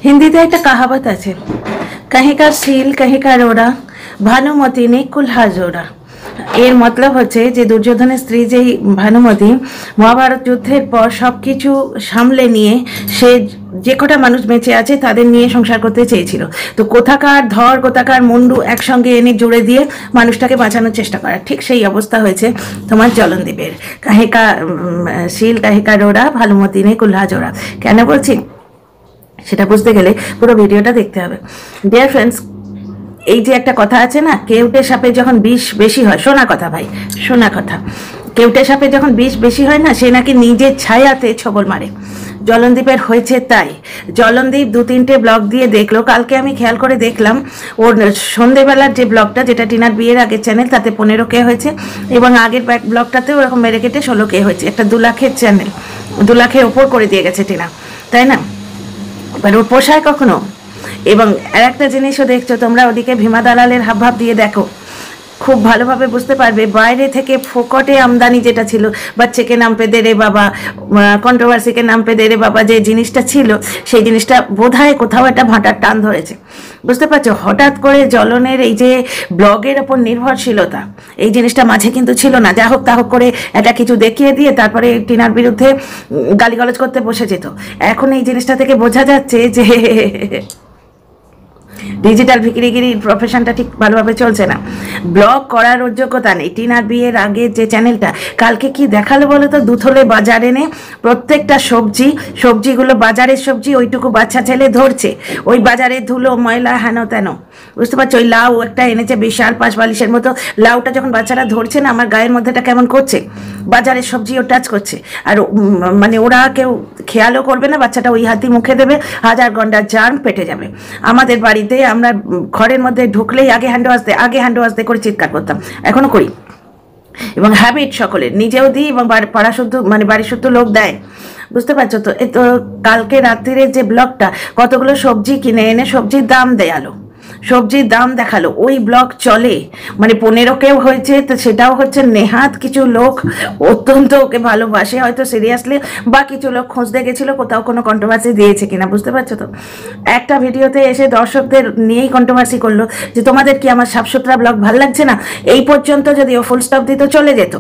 হিন্দিতে একটা কাহাবত আছে, कहीं का सील कहीं का रोड़ा भानुमती ने कुल्हा जोड़ा। এর মতলব হচ্ছে যে দুর্যোধনের স্ত্রী যেই ভানুমতি মহাভারত যুদ্ধের পর সব কিছু সামলে নিয়ে সে যে কটা মানুষ বেঁচে আছে তাদের নিয়ে সংসার করতে চেয়েছিল, তো কোথাকার ধর কোথাকার মুন্ডু একসঙ্গে এনে জুড়ে দিয়ে মানুষটাকে বাঁচানোর চেষ্টা করা, ঠিক সেই অবস্থা হয়েছে তোমার জলনদীপের। কাহিকা শিল কাহিকা রোড়া ভানুমতি নে কুল্হা জোড়া। কেন বলছি সেটা বুঝতে গেলে পুরো ভিডিওটা দেখতে হবে। ডিয়ার ফ্রেন্ডস, এই যে একটা কথা আছে না, কেউটে সাপে যখন বিষ বেশি হয়, শোনা কথা ভাই, শোনা কথা, কেউটে সাপে যখন বিষ বেশি হয় না, সে নাকি নিজের ছায়াতে ছবল মারে। জলনদীপের হয়েছে তাই। জলনদীপ 2-3টে ব্লগ দিয়ে দেখলো, কালকে আমি খেয়াল করে দেখলাম ওর সন্ধেবেলার যে ব্লগটা, যেটা টিনার বিয়ের আগের চ্যানেল, তাতে 15K হয়েছে, এবং আগের ব্লগটাতেও ওরকম মেরে কেটে 16K হয়েছে। একটা 2 লাখের চ্যানেল, 2 লাখের ওপর করে দিয়ে গেছে টিনা, তাই না? এবার ওর পোষায় কখনো? এবং আর একটা জিনিসও দেখছো তোমরা, ওদিকে ভীমা দালালের হাবভাব দিয়ে দেখো, খুব ভালোভাবে বুঝতে পারবে বাইরে থেকে ফোকটে আমদানি যেটা ছিল, বাচ্চাকে নাম পে দে রে বাবা, কন্ট্রোভার্সিকে নাম পে দে রে বাবা, যে জিনিসটা ছিল সেই জিনিসটা বোধহয় কোথাও একটা ভাঁটার টান ধরেছে। বুঝতে পারছো? হঠাৎ করে জ্বলনের এই যে ব্লগের ওপর নির্ভরশীলতা, এই জিনিসটা মাঝে কিন্তু ছিল না। যা হোক তা হোক করে একটা কিছু দেখিয়ে দিয়ে তারপরে টিনার বিরুদ্ধে গালিগালাজ করতে বসে যেত। এখন এই জিনিসটা থেকে বোঝা যাচ্ছে যে ডিজিটাল ভিকিরিগিরির প্রফেশনটা ঠিক ভালোভাবে চলছে না, ব্লগ করার যোগ্যতা নেই। টিনার বিয়ের আগে যে চ্যানেলটা, কালকে কি দেখালো বলো তো, দুথলে বাজার এনে প্রত্যেকটা সবজিগুলো বাজারের সবজি, ওইটুকু বাচ্চা ছেলে ধরছে, ওই বাজারের ধুলো ময়লা হেন তেন। বুঝতে পারছো? ওই লাউ একটা এনেছে বিশাল 5 বালিশের মতো, লাউটা যখন বাচ্চারা ধরছে না, আমার গায়ের মধ্যেটা কেমন করছে, বাজারের সবজিও টাচ করছে। আর মানে ওরা কেউ খেয়ালও করবে না, বাচ্চাটা ওই হাতি মুখে দেবে, 1000 গন্ডার জার্ম পেটে যাবে। আমাদের বাড়িতে আমরা ঘরের মধ্যে ঢুকলেই আগে হ্যান্ড ওয়াশ দিয়ে করে চিৎকার করতাম, এখনো করি, এবং হ্যাবিট সকলের, নিজেও দিই এবং পাড়া শুদ্ধ মানে বাড়ি শুদ্ধ লোক দেয়। বুঝতে পারছো তো? তো কালকে রাত্রিরে যে ব্লগটা, কতগুলো সবজি কিনে এনে সবজির দাম দেয়ালো, সবজির দাম দেখালো, ওই ব্লগ চলে, মানে 15K হয়েছে। তো সেটাও হচ্ছে নেহাত কিছু লোক অত্যন্ত ওকে ভালোবাসে হয়তো সিরিয়াসলি, বা কিছু লোক খুঁজতে গেছিল কোথাও কোনো কন্ট্রোভার্সি দিয়েছে কিনা। বুঝতে পারছো তো? একটা ভিডিওতে এসে দর্শকদের নিয়েই কন্ট্রোভার্সি করলো যে তোমাদের কি আমার সাফসুতরা ব্লগ ভালো লাগছে না, এই পর্যন্ত যদি ও ফুল স্টপ দিত চলে যেত,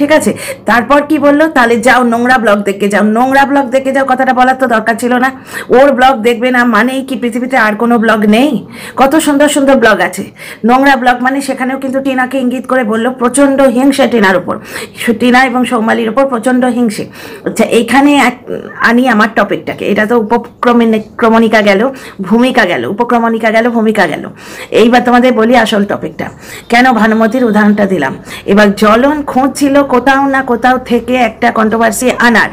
ঠিক আছে? তারপর কি বললো, তাহলে যাও নোংরা ব্লগ দেখে যাও, নোংরা ব্লগ দেখে যাও, কথাটা বলার তো দরকার ছিল না। ওর ব্লগ দেখবে না মানেই কি পৃথিবীতে আর কোনো ব্লগ নেই? কত সুন্দর সুন্দর ব্লগ আছে। নোংরা ব্লগ মানে সেখানেও কিন্তু টিনাকে ইঙ্গিত করে বললো প্রচণ্ড হিংসে টিনার উপর, টিনা এবং সৌমালির উপর প্রচণ্ড হিংসে। আচ্ছা, এইখানে আনি আমার টপিকটাকে, এটা তো উপক্রমণিকা গেল, ভূমিকা গেল, উপক্রমণিকা গেল, ভূমিকা গেল। এইবার তোমাদের বলি আসল টপিকটা, কেন ভানুমতির উদাহরণটা দিলাম। এবার জ্বলন খুঁজছিল কোথাও না কোথাও থেকে একটা কন্ট্রোভার্সি আনার,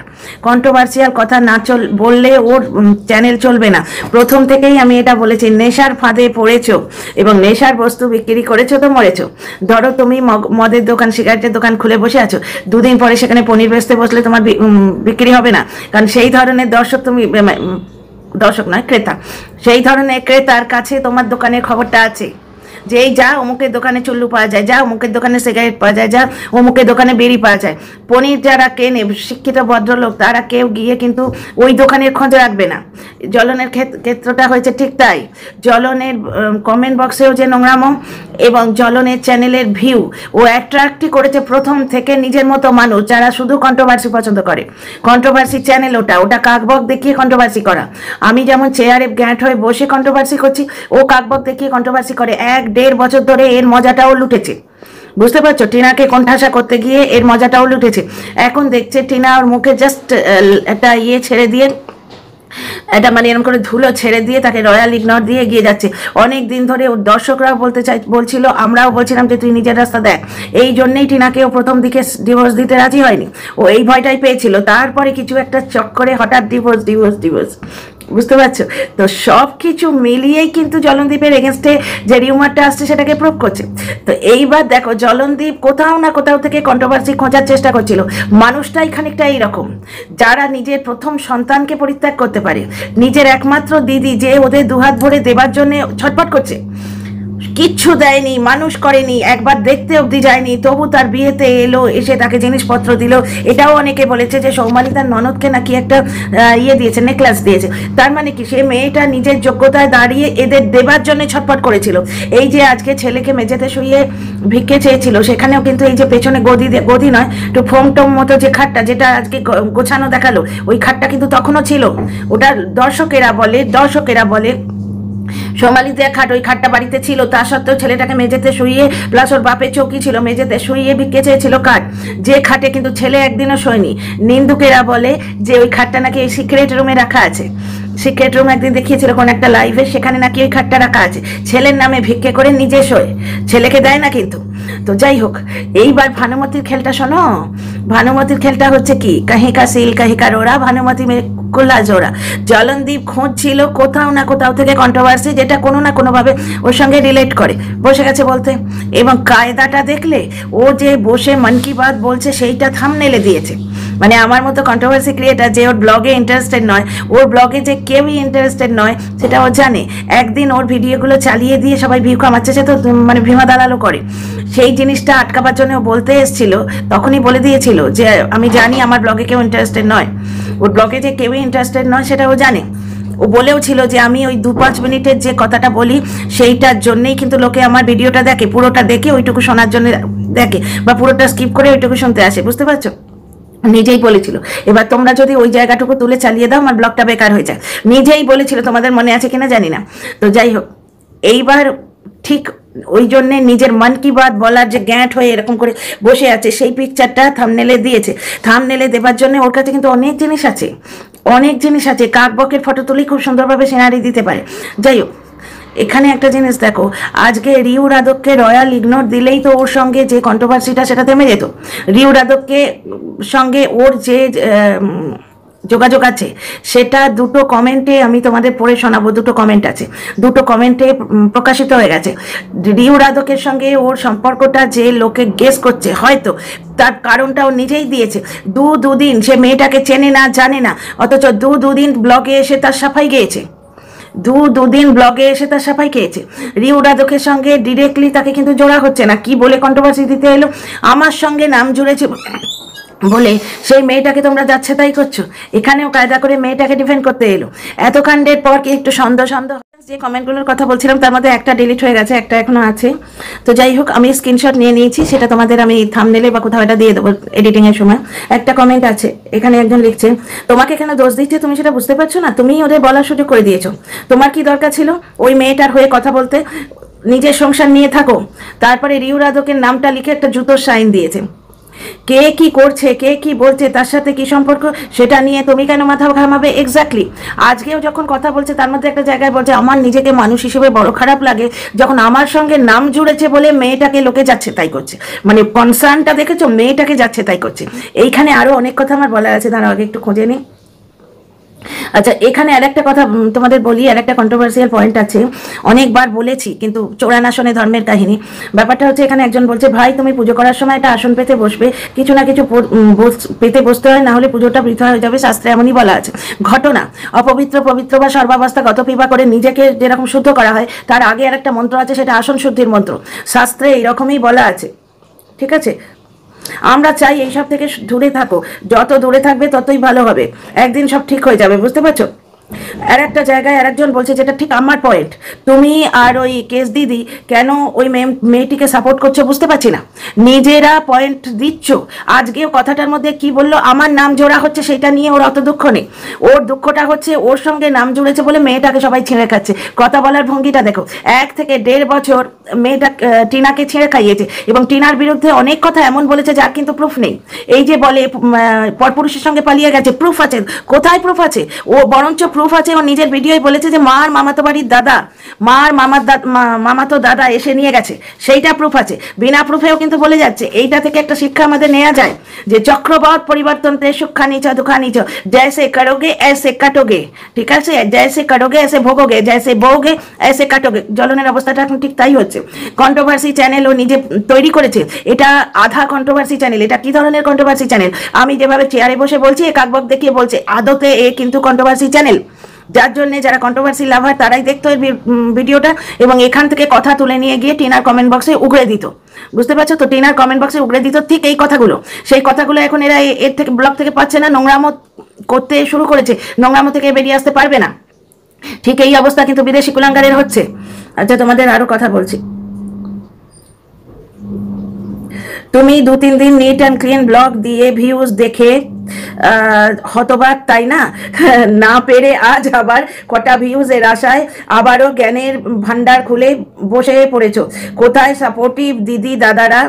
কন্ট্রোভার্সিয়াল কথা না বললে ওর চ্যানেল চলবে না। প্রথম থেকেই আমি এটা বলেছি, নেশার ফাঁদে পড়েছো এবং নেশার বস্তু বিক্রি করেছো তো মরেছো। ধরো তুমি মদের দোকান, সিগারেটের দোকান খুলে বসে আছো, 2 দিন পরে সেখানে পনির বেচতে বসলে তোমার বিক্রি হবে না, কারণ সেই ধরনের দর্শক তুমি, দর্শক নয় ক্রেতা, সেই ধরনের ক্রেতার কাছে তোমার দোকানের খবরটা আছে যে এই যা অমুকের দোকানে চুল্লু পাওয়া যায়, যা অমুকের দোকানে সিগারেট পাওয়া যায়, যা অমুকের দোকানে বেরি পাওয়া যায়। পনির যারা কেনে, শিক্ষিত ভদ্রলোক, তারা কেউ গিয়ে কিন্তু ওই দোকানের খোঁজ রাখবে না। জ্বলনের ক্ষেত্রটা হয়েছে ঠিক তাই। জ্বলনের কমেন্ট বক্সেও যে নোংরামো এবং জ্বলনের চ্যানেলের ভিউ ও অ্যাট্রাক্টই করেছে প্রথম থেকে নিজের মতো মানুষ যারা শুধু কন্ট্রোভার্সি পছন্দ করে। কন্ট্রোভার্সি চ্যানেল ওটা কাকবক দেখিয়ে কন্ট্রোভার্সি করা। আমি যেমন চেয়ারে গ্যাঁট হয়ে বসে কন্ট্রোভার্সি করছি, ও কাকবক দেখিয়ে কন্ট্রোভার্সি করে। 1-1.5 বছর ধরে এর মজাটাও লুটেছে। বুঝতে পারছো? টিনাকে কোণঠাসা করতে গিয়ে এর মজাটাও লুটেছে। এখন দেখছে টিনা ওর মুখে জাস্ট একটা ছেড়ে দিয়ে, এটা মানে এরকম করে ধুলো ছেড়ে দিয়ে তাকে রয়্যাল ইগনোর দিয়ে এগিয়ে যাচ্ছে। অনেক দিন ধরে ওর দর্শকরাও বলছিল, আমরাও বলছিলাম যে তুই নিজের রাস্তা দেখ। এই জন্যেই টিনাকেও প্রথম দিকে ডিভোর্স দিতে রাজি হয়নি, ও এই ভয়টাই পেয়েছিল। তারপরে কিছু একটা চক্করে হঠাৎ ডিভোর্স। বুঝতে পারছো তো? সব কিছু মিলিয়েই কিন্তু জলনদীপের এগেনস্টে যে রিউমারটা আসছে সেটাকে প্রুভ করছে। তো এইবার দেখো, জলনদীপ কোথাও না কোথাও থেকে কন্ট্রোভার্সি খোঁজার চেষ্টা করছিল। মানুষটাই খানিকটা এইরকম, যারা নিজের প্রথম সন্তানকে পরিত্যাগ করতে পারে, নিজের একমাত্র দিদি যে ওদের দুহাত ভরে দেবার জন্য ছটফট করছে, কিচ্ছু দেয়নি, মানুষ করেনি, একবার দেখতে অবধি যায়নি, তবু তার বিয়েতে এলো, এসে তাকে জিনিসপত্র দিল। এটাও অনেকে বলেছে যে সৌমালি তার ননদকে নাকি একটা ইয়ে দিয়েছে, নেকলেস দিয়েছে। তার মানে কি সে মেয়েটা নিজের যোগ্যতায় দাঁড়িয়ে এদের দেবার জন্য ছটফট করেছিল। এই যে আজকে ছেলেকে মেঝেতে শুয়ে ভিক্ষে চেয়েছিল, সেখানেও কিন্তু এই যে পেছনে গদি নয়, একটু ফোম টোম মতো যে খাটটা, যেটা আজকে গোছানো দেখালো, ওই খাটটা কিন্তু তখনও ছিল। ওটা দর্শকেরা বলে সোমালিতে খাট, ওই খাটটা বাড়িতে ছিল, তা সত্ত্বেও ছেলেটাকে মেঝেতে শুইয়ে, প্লাস ওর বাপের চৌকি ছিল, মেঝেতে শুইয়ে ভিক্ষে চেয়েছিল খাট, যে খাটে কিন্তু ছেলে একদিনও শোয়নি। নিন্দুকেরা বলে যে ওই খাটটা নাকি এই সিক্রেট রুমে রাখা আছে। সিক্রেট রুম একদিন দেখিয়েছিল কোন একটা লাইভে, সেখানে নাকি ওই খাটটা রাখা আছে। ছেলের নামে ভিক্ষে করে নিজে শোয়, ছেলেকে দেয় না কিন্তু। তো যাই হোক, এইবার ভানুমতির খেলটা শোনো। ভানুমতির খেলটা হচ্ছে কি, কাহিকা সিল কাহিকা রোড়া, ভানুমতি কোলা জোড়া। জলনদীপ খুঁজছিল কোথাও না কোথাও থেকে কন্ট্রোভার্সি, যেটা কোনো না কোনোভাবে ওর সঙ্গে রিলেট করে, বসে গেছে বলতে। এবং কায়দাটা দেখলে, ও যে বসে মন কি বাত বলছে সেইটা থাম্বনেলে দিয়েছে। মানে আমার মতো কন্ট্রোভার্সি ক্রিয়েটার যে ওর ব্লগে ইন্টারেস্টেড নয়, ওর ব্লগে যে কেউই ইন্টারেস্টেড নয় সেটা ও জানে। একদিন ওর ভিডিওগুলো চালিয়ে দিয়ে সবাই ভিউ কামাচ্ছে, সে তো মানে ভীমা দালালও করে। সেই জিনিসটা আটকাবার জন্য ও বলতে এসেছিল, তখনই বলে দিয়েছিল যে আমি জানি আমার ব্লগে কেউ ইন্টারেস্টেড নয়। ওর ব্লগে যে কেউই ইন্টারেস্টেড নয় সেটা ও জানে। ও বলেও ছিল যে আমি ওই 2-5 মিনিটের যে কথাটা বলি সেইটার জন্যই কিন্তু লোকে আমার ভিডিওটা দেখে, পুরোটা দেখে ওইটুকু শোনার জন্য দেখে, বা পুরোটা স্কিপ করে ওইটুকু শুনতে আসে, বুঝতে পারছো? নিজেই বলেছিল। এবার তোমরা যদি ওই জায়গাটুকু তুলে চালিয়ে দাও, আমার ব্লগটা বেকার হয়ে যায়। নিজেই বলেছিল, তোমাদের মনে আছে কিনা জানি না। তো যাই হোক, এইবার ঠিক ওই জন্যে নিজের মন কি বাত বলার যে গ্যাঁট হয়ে এরকম করে বসে আছে, সেই পিকচারটা থাম্বনেলে দিয়েছে। থাম্বনেলে দেবার জন্য ওর কাছে কিন্তু অনেক জিনিস আছে, কাকবকের ফটো তুলেই খুব সুন্দরভাবে সিনারি দিতে পারে। যাই হোক, এখানে একটা জিনিস দেখো, আজকে রিউ রাদককে রয়্যাল ইগনোর দিলেই তো ওর সঙ্গে যে কন্ট্রোভার্সিটা সেটা থেমে যেত। রিউ রাদককে সঙ্গে ওর যে যোগাযোগ আছে, সেটা দুটো কমেন্টে আমি তোমাদের পড়ে শোনাবো। দুটো কমেন্ট আছে, দুটো কমেন্টে প্রকাশিত হয়ে গেছে। রিউ রাদকের সঙ্গে ওর সম্পর্কটা যে লোকে গেস করছে, হয়তো তার কারণটা ও নিজেই দিয়েছে। দুদিন সে মেয়েটাকে চেনে না, জানে না, অথচ দুদিন ব্লগে এসে তার সাফাই গিয়েছে। দুদিন ব্লগে এসে তার সাফাই খেয়েছে। রিউ রাদকের সঙ্গে ডিরেক্টলি তাকে কিন্তু জোড়া হচ্ছে না। কি বলে কন্ট্রোভার্সি দিতে এলো, আমার সঙ্গে নাম জুড়েছে বলে সেই মেয়েটাকে তোমরা যাচ্ছে তাই করছো। এখানেও কায়দা করে মেয়েটাকে ডিফেন্ড করতে এলো। এত কাণ্ডের পর কি একটু সন্দেহ যে কমেন্টগুলোর কথা বলছিলাম, তার মধ্যে একটা ডিলিট হয়ে গেছে, একটা এখনো আছে। তো যাই হোক, আমি স্ক্রিনশট নিয়ে নিয়েছি, সেটা তোমাদের আমি থাম্বনেলে বা কোথাও এটা দিয়ে দেবো এডিটিং এর সময়। একটা কমেন্ট আছে, এখানে একজন লিখছে, তোমাকে কেন দোষ দিচ্ছে তুমি সেটা বুঝতে পারছো না? তুমি ওদের বলার সুযোগ করে দিয়েছো। তোমার কি দরকার ছিল ওই মেয়েটার হয়ে কথা বলতে? নিজের সংসার নিয়ে থাকো। তারপরে রিউ রাদকের নামটা লিখে একটা জুতোর সাইন দিয়েছে। কে কি করছে, কে কি বলছে, তার সাথে কি সম্পর্ক, সেটা নিয়ে তুমি কেন মাথা ঘামাবে? এক্স্যাক্টলি। আজকেও যখন কথা বলছে, তার মধ্যে একটা জায়গায় বলছে আমার নিজেকে মানুষ হিসেবে বড় খারাপ লাগে যখন আমার সঙ্গে নাম জুড়েছে বলে মেয়েটাকে লোকে যাচ্ছে তাই করছে। মানে কনসার্নটা দেখেছো, মেয়েটাকে যাচ্ছে তাই করছে। এইখানে আরো অনেক কথা আমার বলার আছে, তার আগে একটু খুঁজে নিই। আচ্ছা, এখানে আরেকটা কথা তোমাদের বলি, আরেকটা কন্ট্রোভার্সিয়াল পয়েন্ট আছে, অনেকবার বলেছি কিন্তু চোরান আসনে ধর্মের কাহিনী। ব্যাপারটা হচ্ছে, এখানে একজন বলছে, ভাই তুমি পুজো করার সময় একটা আসন পেতে বসবে, কিছু না কিছু পেতে বসতে হয়, না হলে পুজোটা বৃথা হয়ে যাবে, শাস্ত্রে এমনই বলা আছে। ঘটনা, অপবিত্র পবিত্র বা সর্বাবস্থা গত পিবা করে নিজেকে যেরকম শুদ্ধ করা হয়, তার আগে আরেকটা মন্ত্র আছে, সেটা আসন শুদ্ধির মন্ত্র। শাস্ত্রে এইরকমই বলা আছে, ঠিক আছে? আমরা চাই এইসব থেকে দূরে থাকো, যত দূরে থাকবে ততই ভালো হবে, একদিন সব ঠিক হয়ে যাবে, বুঝতে পারছো? আর একটা জায়গায় আরেকজন বলছে, যেটা ঠিক আমার পয়েন্ট, তুমি আর ওই কেস দিদি কেন ওই মেয়েটিকে সাপোর্ট করছো বুঝতে পারছি না। নিজেরা পয়েন্ট দিচ্ছ। আজকেও কথাটার মধ্যে কি বললো, আমার নাম জোড়া হচ্ছে, সেটা নিয়ে ওর অত দুঃখ নেই। ওর দুঃখটা হচ্ছে ওর সঙ্গে নাম জুড়েছে বলে মেয়েটাকে সবাই ছিঁড়ে খাচ্ছে। কথা বলার ভঙ্গিটা দেখো, 1 থেকে 1.5 বছর মেয়েটা টিনাকে ছিঁড়ে খাইয়েছে, এবং টিনার বিরুদ্ধে অনেক কথা এমন বলেছে যার কিন্তু প্রুফ নেই। এই যে বলে পরপুরুষের সঙ্গে পালিয়ে গেছে, প্রুফ আছে? কোথায় প্রুফ আছে? ও বরঞ্চ প্রুফ আছে, ও নিজের ভিডিওয় বলেছে যে মার মামাতো বাড়ির দাদা, মার মামাতো দাদা এসে নিয়ে গেছে, সেইটা প্রুফ আছে। বিনা প্রুফেও কিন্তু বলে যাচ্ছে। এইটা থেকে একটা শিক্ষা আমাদের নেওয়া যায় যে চক্রবৎ পরিবর্তন তে সুখা নিচ দুঃখা নিচ, জैसे करोगे ऐसे কাটোগে, ঠিক আছে? जैसे करोगे ऐसे भोगोगे, जैसे बोगे ऐसे কাটোগে। জ্বলনের অবস্থাটা এখন ঠিক তাই হচ্ছে। কন্ট্রোভার্সি চ্যানেল ও নিজে তৈরি করেছে, এটা আধা কন্ট্রোভার্সি চ্যানেল। এটা কি ধরনের কন্ট্রোভার্সি চ্যানেল? আমি যেভাবে চেয়ারে বসে বলছি, কাকবক দেখিয়ে বলছে, আদতে এ কিন্তু কন্ট্রোভার্সি চ্যানেল। যার জন্য যারা কন্ট্রোভার্সি লাভার তারাই দেখতো এই ভিডিওটা এবং এখান থেকে কথা তুলে নিয়ে গিয়ে টিনার কমেন্ট বক্সে উগড়ে দিত। বুঝতে পারছো তো? টিনার কমেন্ট বক্সে উগড়ে দিত ঠিক এই কথাগুলো। সেই কথাগুলো এখন এরা এর থেকে ব্লগ থেকে পাচ্ছে না, নোংরামো করতে শুরু করেছে, নোংরামো থেকে বেরিয়ে আসতে পারবে না। ঠিক এই অবস্থা কিন্তু বিদেশি কুলাঙ্গারের হচ্ছে। আচ্ছা, তোমাদের আরো কথা বলছি। তুমি 2-3 দিন নিট অ্যান্ড ক্লিন ব্লগ দিয়ে ভিউজ দেখে হতবাক, তাই না? না পেরে আজ আবার কটা ভিউজের আশায় আবারও জ্ঞানের ভান্ডার খুলে বসে পড়েছো। কোথায় সাপোর্টিভ দিদি দাদারা?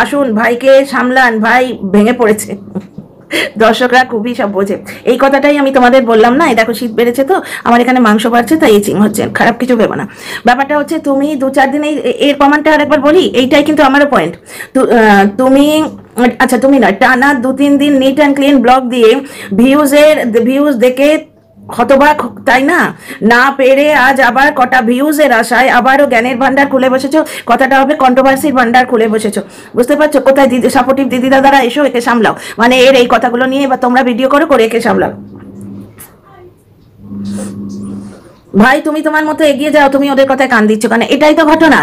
আসুন, ভাইকে সামলান, ভাই ভেঙে পড়েছে। দর্শকরা খুবই সব বোঝে। এই কথাটাই আমি তোমাদের বললাম না, এই দেখো শীত বেড়েছে তো আমার এখানে মাংস বাড়ছে তাই ইচিং হচ্ছে, খারাপ কিছু ভেবো না। ব্যাপারটা হচ্ছে তুমি 2-4 দিন এর কমান্ডটা আরেকবার বলি, এইটাই কিন্তু আমারও পয়েন্ট। তুমি আচ্ছা তুমি না, টানা 2-3 দিন নিট অ্যান্ড ক্লিন ব্লগ দিয়ে ভিউজ দেখে হতবাক, তাই না? না পেরে আজ আবার কটা ভিউজের আশায় আবারও জ্ঞানের ভান্ডার খুলে বসেছো। কথাটা হবে কন্ট্রোভার্সির ভান্ডার খুলে বসেছো। বুঝতে পারছো? কোথায় দিদি সাপোর্টিভ দিদি দাদারা? এসো, একে সামলাও। মানে এর এই কথাগুলো নিয়ে বা তোমরা ভিডিও করে একে সামলাও। ভাই তুমি তোমার মতো এগিয়ে যাও, তুমি ওদের কথায় কান দিচ্ছ কেন? এটাই তো ঘটনা।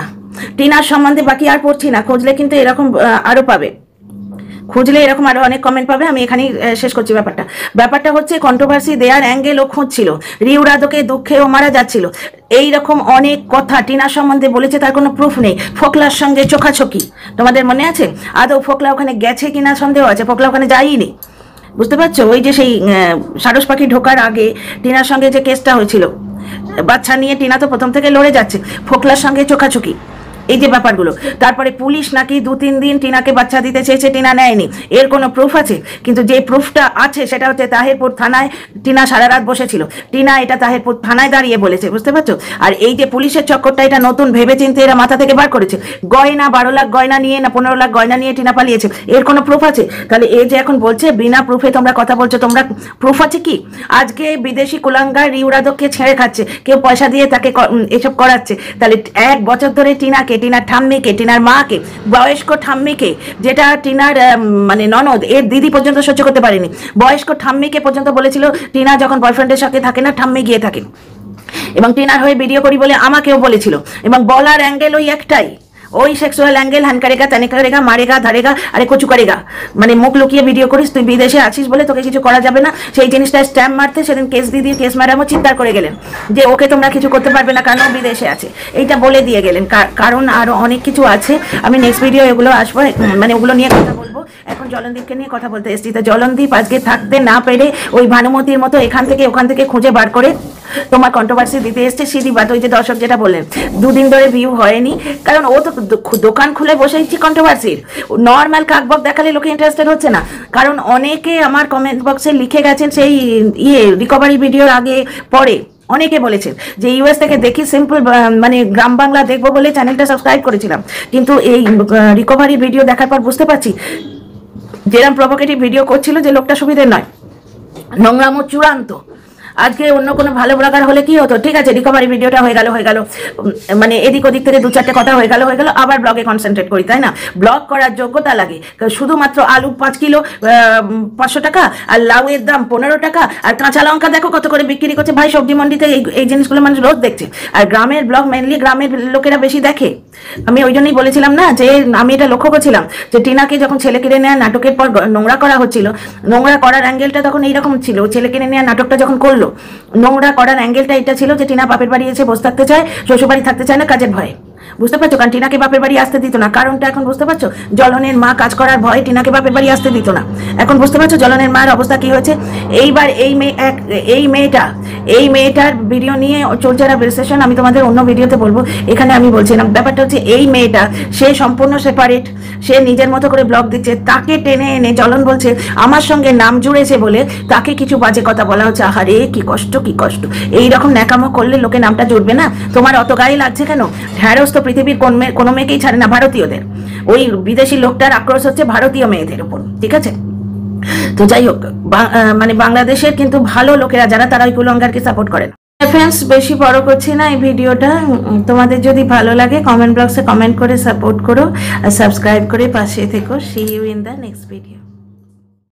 টিনার সম্বন্ধে বাকি আর পড়ছি না, খুঁজলে কিন্তু এরকম আরো পাবে, খুঁজলে এরকম আরো অনেক কমেন্ট পাবে। আমি এখানেই শেষ করছি ব্যাপারটা হচ্ছে কন্ট্রোভার্সি দেয়ার অ্যাঙ্গেল ও খুঁজছিল, রিউ রাধকে দুঃখেও মারা যাচ্ছিল, এইরকম অনেক কথা টিনার সম্বন্ধে বলেছে, তার কোনো প্রুফ নেই। ফোকলার সঙ্গে চোখাচোখি, তোমাদের মনে আছে? আদৌ ফোকলা ওখানে গেছে কিনা সন্দেহ আছে, ফোকলা ওখানে যায়নি। বুঝতে পারছো? ওই যে সেই সারস পাখি ঢোকার আগে টিনার সঙ্গে যে কেসটা হয়েছিল, বাচ্চা নিয়ে টিনা তো প্রথম থেকে লড়ে যাচ্ছে, ফোকলার সঙ্গে চোখাচোখি, এই যে ব্যাপারগুলো। তারপরে পুলিশ নাকি 2-3 দিন টিনাকে বাচ্চা দিতে চেয়েছে, টিনা নেয়নি, এর কোনো প্রুফ আছে? কিন্তু যে প্রুফটা আছে সেটা হচ্ছে তাহিরপুর থানায় টিনা সারা রাত বসেছিল, টিনা এটা তাহিরপুর থানায় দাঁড়িয়ে বলেছে। বুঝতে পারছো? আর এই যে পুলিশের চক্করটা, এটা নতুন ভেবে চিন্তে এরা মাথা থেকে বার করেছে। গয়না 12 লাখ গয়না নিয়ে না 15 লাখ গয়না নিয়ে টিনা পালিয়েছে, এর কোনো প্রুফ আছে? তাহলে এই যে এখন বলছে বিনা প্রুফে তোমরা কথা বলছো, তোমরা প্রুফ আছে কি? আজকে বিদেশি কুলাঙ্গার রিউ রাধককে ছেড়ে খাচ্ছে, কেউ পয়সা দিয়ে তাকে এসব করাচ্ছে। তাহলে 1 বছর ধরে টিনাকে, টিনার ঠাম্মিকে, টিনার মাকে, বয়স্ক ঠাম্মিকে, যেটা টিনার মানে ননদ, এর দিদি পর্যন্ত সহ্য করতে পারেনি, বয়স্ক ঠাম্মিকে পর্যন্ত বলেছিল টিনা যখন বয়ফ্রেন্ডের সাথে থাকে না ঠাম্মি গিয়ে থাকে, এবং টিনার হয়ে ভিডিও করি বলে আমাকেও বলেছিল। এবং বলার অ্যাঙ্গেল ওই একটাই, ওই সেক্সুয়াল অ্যাঙ্গেল, হ্যান করেগা, ত্যানে করেগা, মারেগা, ধারেগা, আরে কচু করেগা, মানে মুখ লুকিয়ে ভিডিও করিস, তুই বিদেশে আছিস বলে তোকে কিছু করা যাবে না, সেই জিনিসটা স্ট্যাম্প মারতে সেদিন কেস দিয়ে কেস ম্যাডামও চিৎকার করে গেলেন যে ওকে তোমরা কিছু করতে পারবে না কারণ বিদেশে আছে, এইটা বলে দিয়ে গেলেন। কারণ আরো অনেক কিছু আছে, আমি নেক্সট ভিডিও এগুলো আসবো, মানে ওগুলো নিয়ে কথা বলবো। এখন জলনদীপকে নিয়ে কথা বলতে এসেছি। তো জলনদীপ আজকে থাকতে না পেরে ওই ভানুমতির মতো এখান থেকে ওখান থেকে খুঁজে বার করে তোমার কন্ট্রোভার্সি দিতে এসছে। সিঁড়িবাদ, ওই যে দর্শক যেটা বললেন 2 দিন ধরে ভিউ হয়নি, কারণ ও তো দোকান খুলে বসেছি কন্ট্রোভার্সির। নর্মাল কাকবক দেখালে লোকে ইন্টারেস্টেড হচ্ছে না, কারণ অনেকে আমার কমেন্ট বক্সে লিখে গেছেন সেই রিকভারি ভিডিওর আগে পরে, অনেকে বলেছেন যে ইউএস থেকে দেখি সিম্পল, মানে গ্রাম বাংলা দেখবো বলে চ্যানেলটা সাবস্ক্রাইব করেছিলাম, কিন্তু এই রিকভারি ভিডিও দেখার পর বুঝতে পারছি যেরকম প্রভোকেটিভ ভিডিও করছিল যে লোকটা সুবিধের নয়, নোংরামো চূড়ান্ত। আজকে অন্য কোনো ভালো ব্লগার হলে কি হতো, ঠিক আছে রিকভারি ভিডিওটা হয়ে গেল, মানে এদিক ওদিক থেকে 2-4টে কথা হয়ে গেল, আবার ব্লগে কনসেন্ট্রেট করি, তাই না? ব্লগ করার যোগ্যতা লাগে। শুধুমাত্র আলু 5 কিলো 500 টাকা, আর লাউয়ের দাম 15 টাকা, আর কাঁচা লঙ্কা দেখো কত করে বিক্রি করছে। ভাই সবজি মন্ডিতে এই জিনিসগুলো মানুষ রোজ দেখছে, আর গ্রামের ব্লগ মেনলি গ্রামের লোকেরা বেশি দেখে। আমি ওই জন্যই বলেছিলাম না যে আমি এটা লক্ষ্য করছিলাম যে টিনাকে যখন ছেলে কিনে নেওয়া নাটকের পর নোংরা করা হচ্ছিল, নোংরা করার অ্যাঙ্গেলটা তখন এইরকম ছিল। ছেলে কিনে নেওয়া নাটকটা যখন করলো, নোংরা করার অ্যাঙ্গেলটা এটা ছিল যে টিনা বাপের বাড়ি এসে বসে থাকতে চায়, শ্বশুর বাড়ি থাকতে চায় না কাজের ভয়ে। বুঝতে পারছো? কারণ টিনাকে বাপের বাড়ি আসতে দিত না, কারণটা এখন বুঝতে পারছো? জলনের মা কাজ করার ভয়ে টিনাকে বাপের বাড়ি আসতে দিত না। এখন বুঝতে পারছো জলনের মার অবস্থা কি হয়েছে? এইবার এই মেয়েটার ভিডিও নিয়ে চলছে না সেশন, আমি তোমাদের অন্য ভিডিওতে বলবো, এখানে আমি বলছি না। ব্যাপারটা হচ্ছে এই মেয়েটা, সে সম্পূর্ণ সেপারেট, সে নিজের মতো করে ব্লগ দিচ্ছে, তাকে টেনে এনে জলন বলছে আমার সঙ্গে নাম জুড়েছে বলে তাকে কিছু বাজে কথা বলা হচ্ছে। আহারে কি কষ্ট, কি কষ্ট! এইরকম ন্যাকামো করলে লোকে নামটা জুড়বে না? তোমার অত গায়ে লাগছে কেন? ঢ্যাঁড়স তো পৃথিবীর কোনো মেয়েকেই ছাড়ে না, ভারতীয়দের। ওই বিদেশি লোকটার আক্রোশ হচ্ছে ভারতীয় মেয়েদের উপর, ঠিক আছে? তো যাই হোক, মানে বাংলাদেশের কিন্তু ভালো লোকেরা যারা, তারা ওই কুলঙ্গারকে সাপোর্ট করেন। ফ্রেন্ডস, বেশি বড় করছি না এই ভিডিওটা। তোমাদের যদি ভালো লাগে কমেন্ট বক্সে কমেন্ট করে সাপোর্ট করো, আর সাবস্ক্রাইব করে পাশে থেকো। See you in the next video.